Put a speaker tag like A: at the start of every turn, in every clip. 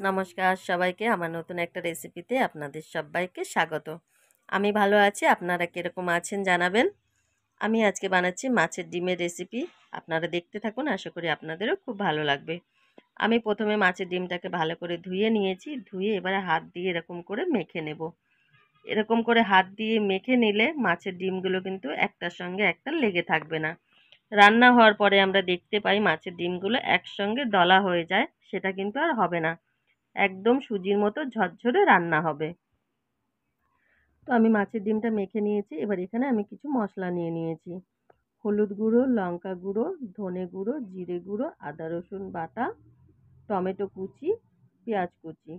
A: নমস্কার সবাইকে আমার নতুন একটা রেসিপিতে আপনাদের সবাইকে স্বাগত। আমি ভালো আছি, আপনারা কীরকম আছেন জানাবেন। আমি আজকে বানাচ্ছি মাছের ডিমের রেসিপি। আপনারা দেখতে থাকুন, আশা করি আপনাদেরও খুব ভালো লাগবে। আমি প্রথমে মাছের ডিমটাকে ভালো করে ধুয়ে নিয়েছি, ধুয়ে এবারে হাত দিয়ে এরকম করে মেখে নেব। এরকম করে হাত দিয়ে মেখে নিলে মাছের ডিমগুলো কিন্তু একটার সঙ্গে একটা লেগে থাকবে না। রান্না হওয়ার পরে আমরা দেখতে পাই মাছের ডিমগুলো একসঙ্গে দলা হয়ে যায়, সেটা কিন্তু আর হবে না। একদম সুজির মতো ঝরঝরে রান্না হবে। তো আমি মাছের ডিমটা মেখে নিয়েছি। এবার এখানে আমি কিছু মশলা নিয়ে নিয়েছি। হলুদ গুঁড়ো, লঙ্কা গুঁড়ো, ধনে গুঁড়ো, জিরে গুঁড়ো, আদা রসুন বাটা, টমেটো কুচি, পেঁয়াজ কুচি।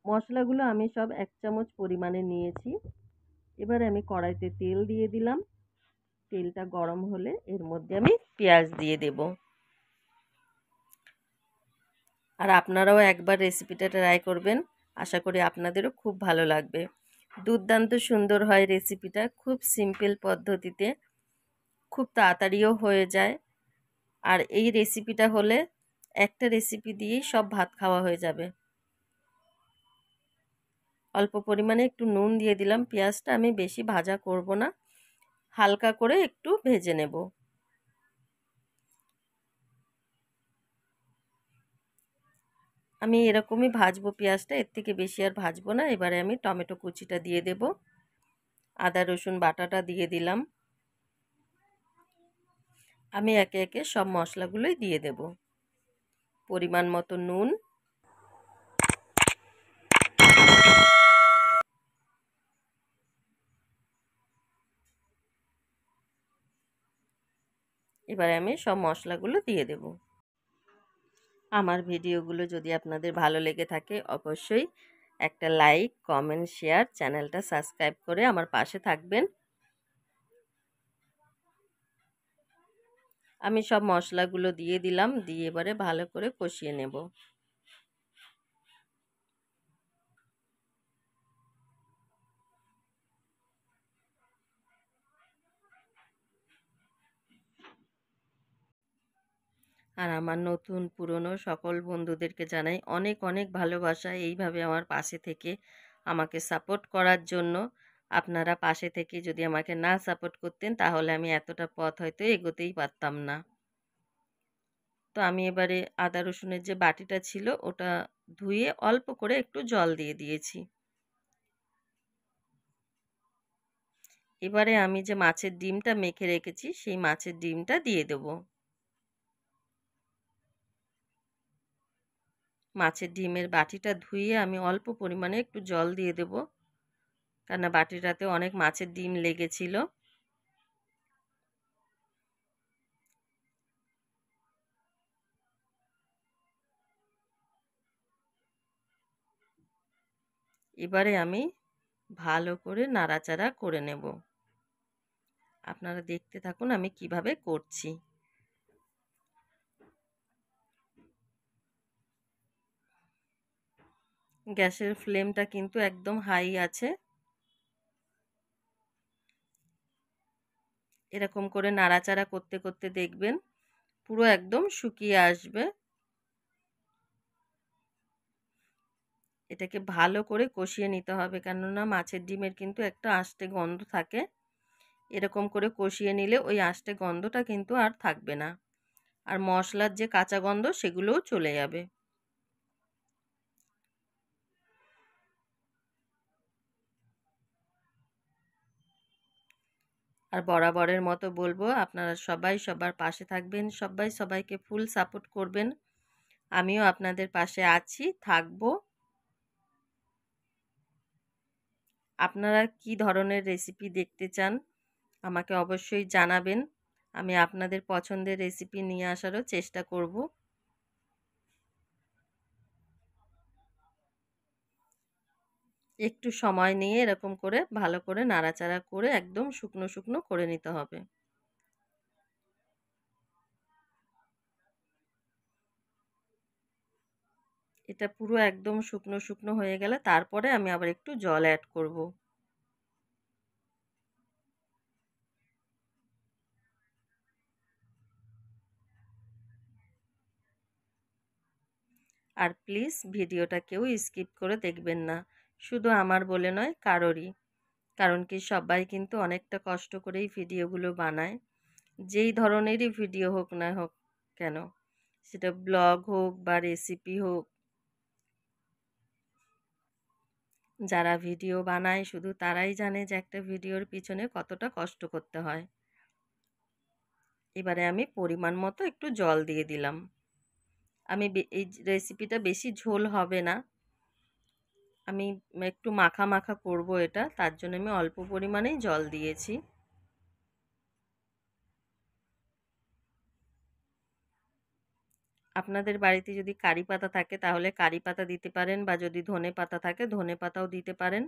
A: মশলাগুলো আমি সব 1 চামচ পরিমাণে নিয়েছি। এবার আমি কড়াইতে তেল দিয়ে দিলাম। তেলটা গরম হলে এর মধ্যে আমি পেঁয়াজ দিয়ে দেব। আর আপনারাও একবার রেসিপিটা ট্রাই করবেন, আশা করি আপনাদেরও খুব ভালো লাগবে। দুর্দান্ত সুন্দর হয় রেসিপিটা, খুব সিম্পল পদ্ধতিতে, খুব তাড়াতাড়িও হয়ে যায়। আর এই রেসিপিটা হলে একটা রেসিপি দিয়েই সব ভাত খাওয়া হয়ে যাবে। অল্প পরিমাণে একটু নুন দিয়ে দিলাম। পেঁয়াজটা আমি বেশি ভাজা করব না, হালকা করে একটু ভেজে নেব। আমি এরকমই ভাজবো পেঁয়াজটা, এর থেকে বেশি আর ভাজবো না। এবারে আমি টমেটো কুচিটা দিয়ে দেব, আদা রসুন বাটাটা দিয়ে দিলাম। আমি একে একে সব মশলাগুলোই দিয়ে দেব। পরিমাণ মতো নুন, এবারে আমি সব মশলাগুলো দিয়ে দেব। আমার ভিডিওগুলো যদি আপনাদের ভালো লেগে থাকে অবশ্যই একটা লাইক, কমেন্ট, শেয়ার, চ্যানেলটা সাবস্ক্রাইব করে আমার পাশে থাকবেন। আমি সব মশলাগুলো দিয়ে দিলাম, দিয়ে এবারে ভালো করে কষিয়ে নেব। আর আমার নতুন পুরনো সকল বন্ধুদেরকে জানাই অনেক অনেক ভালোবাসা, এইভাবে আমার পাশে থেকে আমাকে সাপোর্ট করার জন্য। আপনারা পাশে থেকে যদি আমাকে না সাপোর্ট করতেন তাহলে আমি এতটা পথ হয়তো এগোতেই পারতাম না। তো আমি এবারে আদা রসুনের যে বাটিটা ছিল ওটা ধুয়ে অল্প করে একটু জল দিয়ে দিয়েছি। এবারে আমি যে মাছের ডিমটা মেখে রেখেছি সেই মাছের ডিমটা দিয়ে দেব। মাছের ডিমের বাটিটা ধুয়ে আমি অল্প পরিমাণে একটু জল দিয়ে দেব, কেননা বাটিটাতে অনেক মাছের ডিম লেগেছিল। এবারে আমি ভালো করে নাড়াচাড়া করে নেব। আপনারা দেখতে থাকুন আমি কিভাবে করছি। গ্যাসের ফ্লেমটা কিন্তু একদম হাই আছে। এরকম করে নাড়াচাড়া করতে করতে দেখবেন পুরো একদম শুকিয়ে আসবে। এটাকে ভালো করে কষিয়ে নিতে হবে, কেননা মাছের ডিমের কিন্তু একটা আষ্টে গন্ধ থাকে। এরকম করে কষিয়ে নিলে ওই আষ্টে গন্ধটা কিন্তু আর থাকবে না, আর মশলার যে কাঁচা গন্ধ সেগুলোও চলে যাবে। আর বরাবরের মতো বলবো, আপনারা সবাই সবার পাশে থাকবেন, সবাই সবাইকে ফুল সাপোর্ট করবেন। আমিও আপনাদের পাশে আছি, থাকবো। আপনারা কি ধরনের রেসিপি দেখতে চান আমাকে অবশ্যই জানাবেন। আমি আপনাদের পছন্দের রেসিপি নিয়ে আসারও চেষ্টা করব। একটু সময় নিয়ে এরকম করে ভালো করে নাড়াচাড়া করে একদম শুকনো শুকনো করে নিতে হবে। এটা পুরো একদম শুকনো শুকনো হয়ে গেলে তারপরে আমি আবার একটু জল অ্যাড করব। আর প্লিজ ভিডিওটা কেউ স্কিপ করে দেখবেন না, শুধু আমার বলে নয় কারোরই। কারণ কি সবাই কিন্তু অনেকটা কষ্ট করেই ভিডিওগুলো বানায়, যেই ধরনেরই ভিডিও হোক না হোক কেন, সেটা ব্লগ হোক বা রেসিপি হোক। যারা ভিডিও বানায় শুধু তারাই জানে যে একটা ভিডিওর পিছনে কতটা কষ্ট করতে হয়। এবারে আমি পরিমাণ মতো একটু জল দিয়ে দিলাম। আমি এই রেসিপিটা বেশি ঝোল হবে না, আমি একটু মাখা মাখা করব এটা, তার জন্য আমি অল্প পরিমাণেই জল দিয়েছি। আপনাদের বাড়িতে যদি কারি পাতা থাকে তাহলে কারি পাতা দিতে পারেন, বা যদি ধনে পাতা থাকে ধনে পাতাও দিতে পারেন।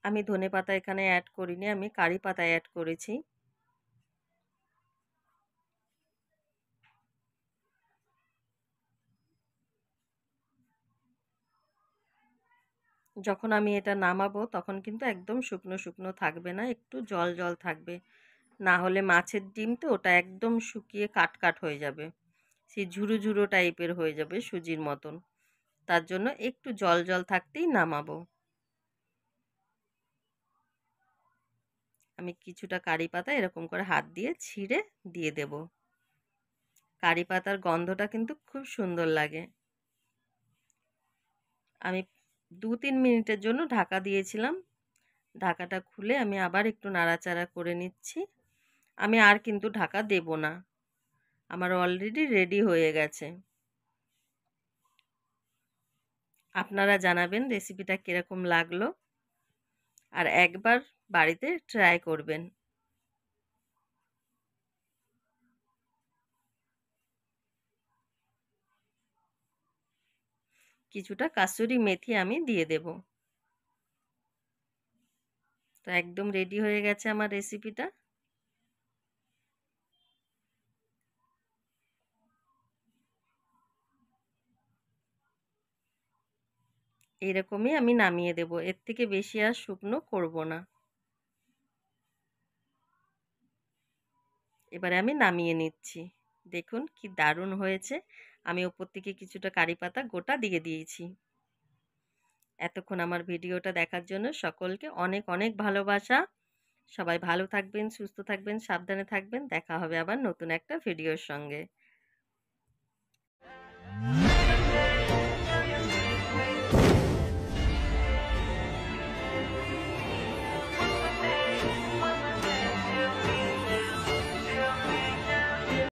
A: আমি ধনে পাতা এখানে অ্যাড করিনি, আমি কারি পাতা অ্যাড করেছি। যখন আমি এটা নামাবো তখন কিন্তু একদম শুকনো শুকনো থাকবে না, একটু জল জল থাকবে। না হলে মাছের ডিম তো, ওটা একদম শুকিয়ে কাট কাট হয়ে যাবে, সেই ঝুরো ঝুরো টাইপের হয়ে যাবে সুজির মতন। তার জন্য একটু জল জল থাকতেই নামাবো। আমি কিছুটা কারি পাতা এরকম করে হাত দিয়ে ছিঁড়ে দিয়ে দেব। কারি পাতার গন্ধটা কিন্তু খুব সুন্দর লাগে। আমি 2-3 মিনিটের জন্য ঢাকা দিয়েছিলাম। ঢাকাটা খুলে আমি আবার একটু নাড়াচাড়া করে নিচ্ছি। আমি আর কিন্তু ঢাকা দেব না, আমার অলরেডি রেডি হয়ে গেছে। আপনারা জানাবেন রেসিপিটা কিরকম লাগলো, আর একবার বাড়িতে ট্রাই করবেন। কিছুটা কাসুরি মেথি আমি দিয়ে দেব। তো একদম রেডি হয়ে গেছে আমার রেসিপিটা। এইরকমই আমি নামিয়ে দেব, এর থেকে বেশি আর শুকনো করব না। এবারে আমি নামিয়ে নিচ্ছি। দেখুন কি দারুণ হয়েছে। আমি ওপর থেকে কিছুটা কারি পাতা গোটা দিয়ে দিয়েছি। এতক্ষণ আমার ভিডিওটা দেখার জন্য সকলকে অনেক অনেক ভালোবাসা। সবাই ভালো থাকবেন, সুস্থ থাকবেন, সাবধানে থাকবেন। দেখা হবে আবার নতুন একটা ভিডিওর সঙ্গে।